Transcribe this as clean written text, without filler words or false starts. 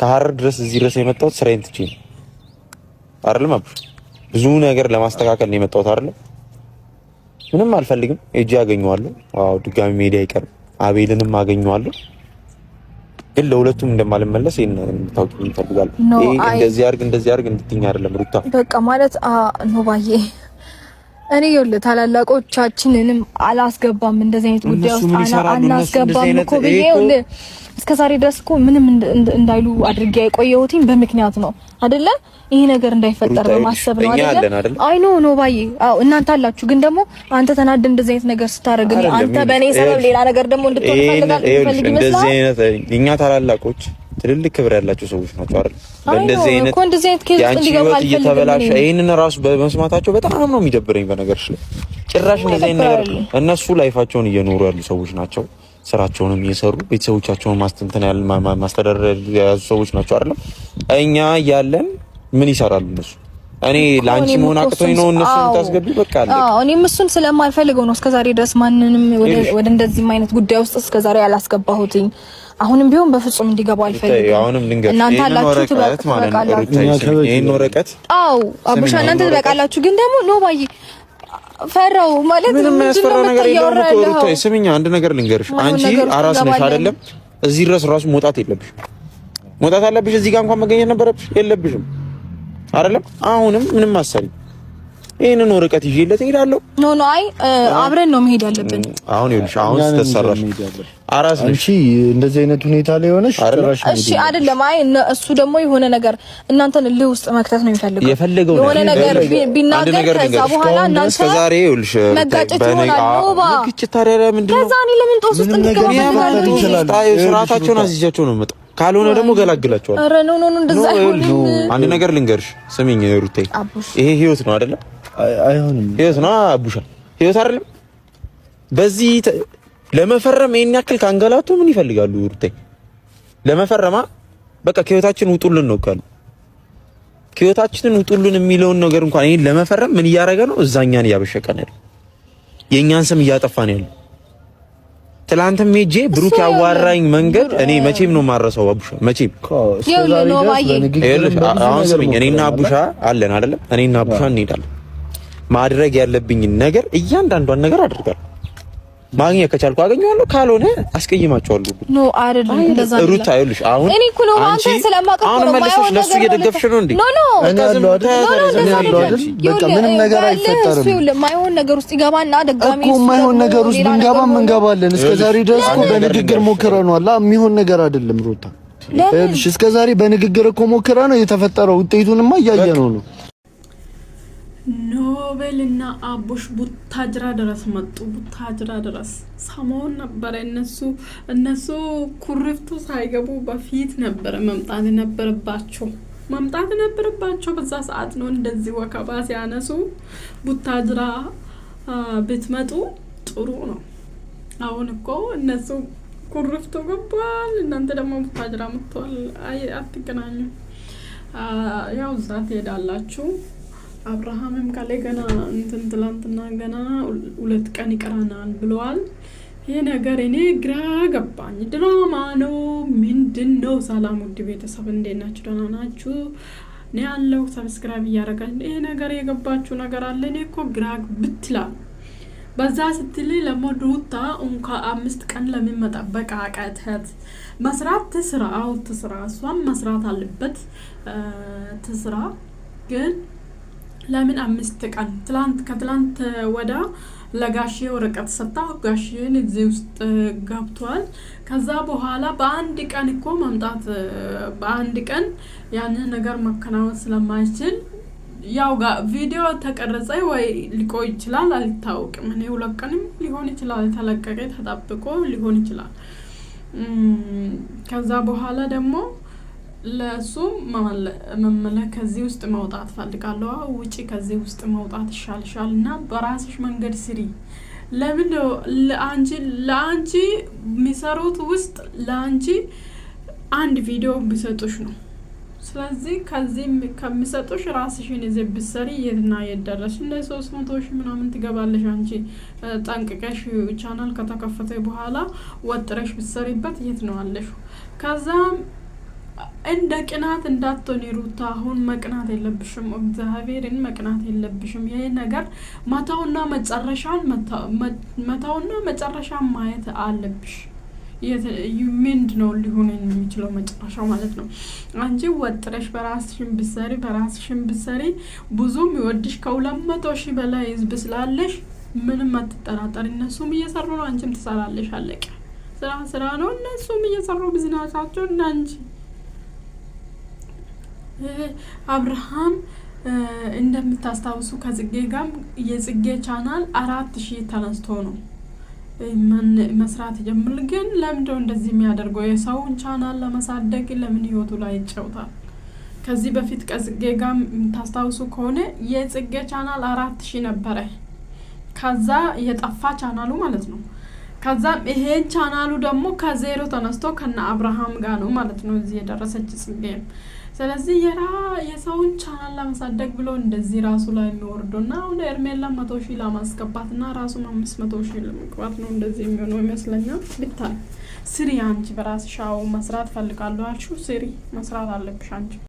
ከሐረር ድረስ እዚህ ድረስ የመጣሁት ስራዬን ትቼ ነው አይደለም አብሽ ብዙ ነገር ለማስተካከል ነው የመጣሁት አይደል ምንም አልፈልግም እጄ ያገኘዋለሁ አዎ ድጋሚ ሜዲ አይቀርም አቤልንም አገኘዋለሁ ግን ለሁለቱም እንደማልመለስ ታውቂኝ ይፈልጋል እንደዚህ አርግ እንድትኛ አይደለም ሩታ በቃ ማለት ነው ባዬ እኔ ይኸውልህ ታላላቆቻችንንም አላስገባም እንደዚህ አይነት ጉዳይ ውስጥ አናስገባም እኮ ብዬ እስከዛሬ ድረስ እኮ ምንም እንዳይሉ አድርጌ አይቆየሁትኝ በምክንያት ነው አይደለ ይሄ ነገር እንዳይፈጠር በማሰብ ነው አይደለ አይ ኖ ባዬ አው እናንተ አላችሁ ግን ደግሞ አንተ ተናደ እንደዚህ አይነት ነገር ስታረግልኝ አንተ በእኔ ሰበብ ሌላ ነገር ደግሞ እንድትሆን ፈልግ ይመስላል እንደዚህ አይነት እኛ ታላላቆች ትልልቅ ክብር ያላቸው ሰዎች ናቸው አይደል እንደዚህ አይነት ኬዝ እንዲገባ አልፈልግም ይሄንን ራሱ በመስማታቸው በጣም ነው የሚደብረኝ በነገርሽ ላይ ጭራሽ እንደዚህ አይነት ነገር እነሱ ላይፋቸውን እየኖሩ ያሉ ሰዎች ናቸው ስራቸውንም እየሰሩ ቤተሰቦቻቸውን ማስተዳደር ያዙ ሰዎች ናቸው አይደል እኛ ያለን ምን ይሰራሉ እነሱ እኔ ላንቺ መሆን አቅቶኝ ነው እነሱ ታስገቢ በቃ አለ እኔም እሱን ስለማልፈልገው ነው እስከዛሬ ድረስ ማንንም ወደ እንደዚህ አይነት ጉዳይ ውስጥ እስከዛሬ ያላስገባሁትኝ አሁንም ቢሆን በፍጹም እንዲገባ አልፈልግም አሁንም ልንገር እናንተ አላችሁ ትበቃላችሁ ይሄን ወረቀት አው አቡሻ እናንተ ትበቃላችሁ ግን ደግሞ ኖ ባይ ፈራው ማለት ምንም ያስፈራ ነገር የለም እኮ ሩታይ ስሚኝ አንድ ነገር ልንገርሽ አንቺ አራስ ነሽ አይደለም እዚህ ድረስ ራሱ መውጣት አለብሽ እዚህ ጋር እንኳን መገኘት ነበረብሽ የለብሽም አይደለም አሁንም ምንም አሰሪ ይሄንን ወረቀት ይዤለት እሄዳለሁ ኖ አይ አብረን ነው መሄድ ያለብን አሁን ይኸውልሽ አሁን ተሰራሽ አራስ ነሽ እንደዚህ አይነት ሁኔታ ላይ ሆነሽ እሺ አይደለም አይ እሱ ደግሞ የሆነ ነገር እናንተን ልህ ውስጥ መክተት ነው የሚፈልገው የሆነ ነገር ቢናገር ከዛ በኋላ እናንተ ዛሬ ይኸውልሽ ግጭት ታዲያ ምንድን ነው ከዛ እኔ ለምን ጦስ ውስጥ እንድገባ ስርዓታቸውን አዝዣቸው ነው የምመጣው ካልሆነ ደግሞ ገላግላቸዋል ኧረ ኖ እንደዛ አይሆንም አንድ ነገር ልንገርሽ ስሚኝ ሩታይ ይሄ ህይወት ነው አይደለ አይሆንም ህይወት ነው አቡሻ ህይወት አይደለም በዚህ ለመፈረም ይሄን ያክል ካንገላቱ ምን ይፈልጋሉ ሩታይ ለመፈረማ በቃ ከህይወታችን ውጡልን ነው ካሉ ከህይወታችንን ውጡልን የሚለውን ነገር እንኳን ይሄን ለመፈረም ምን እያደረገ ነው እዛኛን እያበሸቀን ያለው የኛን ስም እያጠፋን ያለው ትላንትም ሄጄ ብሩክ ያዋራኝ መንገድ እኔ መቼም ነው ማረሰው አቡሻ መቼም አሁን ስሚኝ እኔና አቡሻ አለን አይደለም እኔና አቡሻ እንሄዳለን ማድረግ ያለብኝ ነገር እያንዳንዷን ነገር አድርጋለሁ ማግኘት ከቻልኩ አገኘዋለሁ ካልሆነ አስቀይማቸዋለሁ ኖ አይደለም እንደዛ ነው ሩታ አይልሽ አሁን እኔ እኮ ነው አንተ ስለማቀርብ ነው ማይሆን ነገር ለሱ እየደገፍሽ ነው እንዴ ኖ እኔ ያለው አይደል በቃ ምንም ነገር አይፈጠርም እሱ ማይሆን ነገር ውስጥ ይገባና ደጋሚ እኮ ማይሆን ነገር ውስጥ ብንገባም እንገባለን እስከዛሬ ድረስ እኮ በንግግር ሞክረናል የሚሆን ነገር አይደለም ሩታ እሺ እስከዛሬ በንግግር እኮ ሞክራ ነው የተፈጠረው ውጤቱንማ እያየነው ነው ኖቤልና አቡሽ ቡታጅራ ድረስ መጡ ቡታጅራ ድረስ ሰሞን ነበር እነሱ ኩርፍቱ ሳይገቡ በፊት ነበር መምጣት ነበረባቸው በዛ ሰዓት ነው እንደዚህ ወከባ ሲያነሱ ቡታጅራ ብትመጡ ጥሩ ነው አሁን እኮ እነሱ ኩርፍቱ ገባል እናንተ ደግሞ ቡታጅራ መጥቷል አትገናኙ ያው ዛት ሄዳላችሁ አብርሃምም ካለ ገና እንትን ትላንትና ገና 2 ቀን ይቀራናል ብለዋል ይሄ ነገር እኔ ግራ ገባኝ ድራማ ነው ምንድነው ሰላም ውድ ቤተሰብ እንዴት ናችሁ ደህና ናችሁ እኔ ያለው ሰብስክራይብ ያደርጋል ይሄ ነገር የገባችሁ ነገር አለ እኔ እኮ ግራ ብትላል በዛ ስትል ለሞዱታ እንኳ 5 ቀን ለምን መጠበቅ አቃተት መስራት ትስራ እሷም መስራት አለበት ትስራ ግን ለምን 5 ቀን ከትላንት ወዳ ለጋሼ ወረቀት ሰጣ ጋሼን እዚህ ውስጥ ገብቷል ከዛ በኋላ በአንድ ቀን እኮ መምጣት በአንድ ቀን ያንን ነገር መከናወን ስለማይችል ያው ቪዲዮ ተቀረጸ ወይ ሊቆይ ይችላል አልታወቅም እኔ 2 ቀንም ሊሆን ይችላል ተለቀቀ ተጣብቆ ሊሆን ይችላል ከዛ በኋላ ደግሞ ለሱ መመለክ ከዚህ ውስጥ መውጣት ፈልጋለሁ ውጪ ከዚህ ውስጥ መውጣት ይሻልሻልና በራስሽ መንገድ ስሪ ለምን ለአንቺ ሚሰሩት ውስጥ ለአንቺ አንድ ቪዲዮ ቢሰጡሽ ነው ስለዚህ ከዚህ ከሚሰጡሽ ራስሽን እዚህ ብትሰሪ የትና የደረሽ እንደ 300 ሺህ ምናምን ትገባለሽ አንቺ ጠንቅቀሽ ቻናል ከተከፈተ በኋላ ወጥረሽ ብትሰሪበት የት ነው አለሽ ከዛ እንደ ቅናት እንዳትሆኒ ሩታ። አሁን መቅናት የለብሽም፣ እግዚአብሔርን መቅናት የለብሽም። ይሄ ነገር መታውና መጨረሻን ማየት አለብሽ። ምንድነው ሊሆን የሚችለው መጨረሻው ማለት ነው። አንቺ ወጥረሽ በራስሽን ብትሰሪ ብዙም ይወድሽ ከ200,000 በላይ ህዝብ ስላለሽ ምንም አትጠራጠሪ። እነሱም እየሰሩ ነው፣ አንቺም ትሰራለሽ። አለቀ። ስራ ነው። እነሱም እየሰሩ ቢዝነሳቸው እና አንቺ አብርሃም እንደምታስታውሱ ከጽጌ ጋር የጽጌ ቻናል 4,000 ተነስቶ ነው መስራት ጀምር። ግን ለምንድነው እንደዚህ የሚያደርገው? የሰውን ቻናል ለማሳደግ ለምን ህይወቱ ላይ ይጫወታል? ከዚህ በፊት ከጽጌ ጋር ታስታውሱ ከሆነ የጽጌ ቻናል 4,000 ነበረ። ከዛ የጠፋ ቻናሉ ማለት ነው። ከዛ ይሄን ቻናሉ ደግሞ ከዜሮ ተነስቶ ከነ አብርሃም ጋር ነው ማለት ነው እዚህ የደረሰች ጽጌ። ስለዚህ የሰውን ቻናል ለማሳደግ ብሎ እንደዚህ ራሱ ላይ የሚወርደውና አሁን ኤርሜላ 100,000 ለማስገባትና ራሱ 500,000 ለመግባት ነው እንደዚህ የሚሆነው ይመስለኛል። ብታይ ስሪ አንቺ በራስሽ መስራት ፈልጋለሁ አልሽው፣ ስሪ መስራት አለብሽ አንቺ።